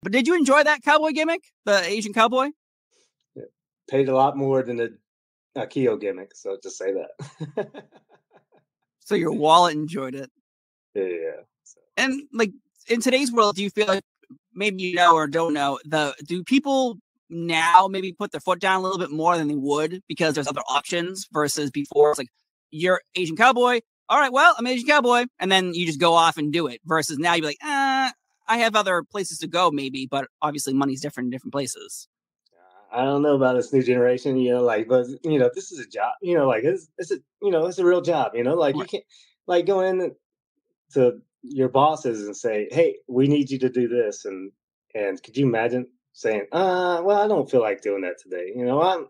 But did you enjoy that cowboy gimmick, the Asian cowboy? Yeah. Paid a lot more than the Akio gimmick, so just say that. So your wallet enjoyed it. Yeah. So. And like in today's world, do you feel like maybe you know or don't know do people now maybe put their foot down a little bit more than they would because there's other options versus before it's like you're Asian cowboy. All right, well, I'm Asian cowboy, and then you just go off and do it. Versus now you're like, I have other places to go, maybe, but obviously money's different in different places. I don't know about this new generation, like, but this is a job, like it's a, it's a real job, like you Right. can't like go in to your bosses and say, "Hey, we need you to do this," and could you imagine saying, well, I don't feel like doing that today.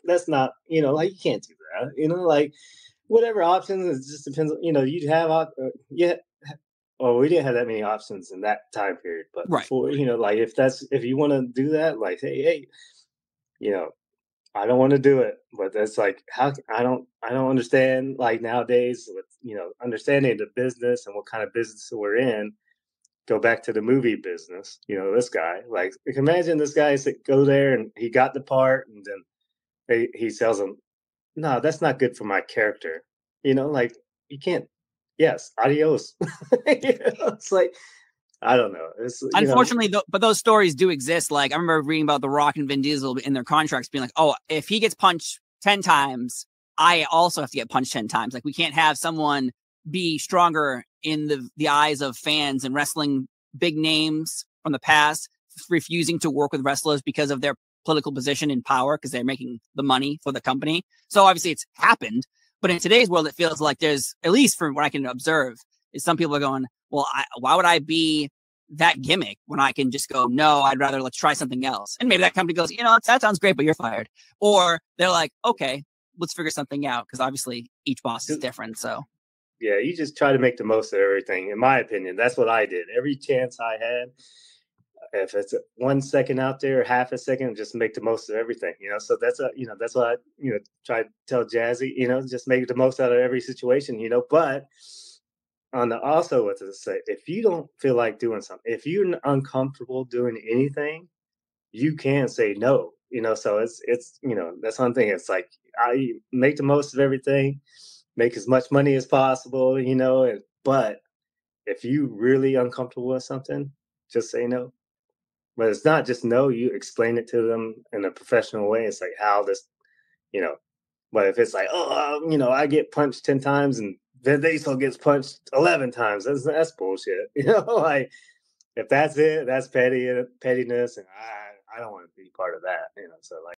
That's not, like you can't do that. Like whatever options, it just depends. You'd have, yeah. Well, we didn't have that many options in that time period, but Right. before, like if you want to do that, like, hey, you know, I don't want to do it, but that's like how I don't understand like nowadays with understanding the business and what kind of business we're in. Go back to the movie business. This guy like imagine this guy go there and he got the part and then he tells him, no, that's not good for my character. Like you can't. Yes, adios. It's like I don't know. It's Unfortunately, but those stories do exist. Like I remember reading about The Rock and Vin Diesel in their contracts being like, "Oh, if he gets punched 10 times, I also have to get punched 10 times." Like we can't have someone be stronger in the eyes of fans and wrestling big names from the past refusing to work with wrestlers because of their political position and power because they're making the money for the company. So obviously it's happened, but in today's world, it feels like there's, at least from what I can observe, is some people are going, "Well, why would I be that gimmick when I can just go, no, I'd rather let's try something else." And maybe that company goes, that sounds great, but you're fired. Or they're like, okay, let's figure something out. Cause obviously each boss is different. So yeah, you just try to make the most of everything. In my opinion, that's what I did. Every chance I had, if it's 1 second out there, half a second, just make the most of everything. So that's what I try to tell Jazzy. Just make the most out of every situation. But on the also what to say, if you don't feel like doing something, if you're uncomfortable doing anything, you can say no. So it's that's one thing. It's like I make the most of everything, make as much money as possible, but if you really uncomfortable with something, just say no. But it's not just no, you explain it to them in a professional way. It's like how this, you know, but if it's like, oh, I get punched 10 times and Vin Diesel gets punched 11 times, that's bullshit. Like if that's it, that's pettiness. And I don't want to be part of that, so like,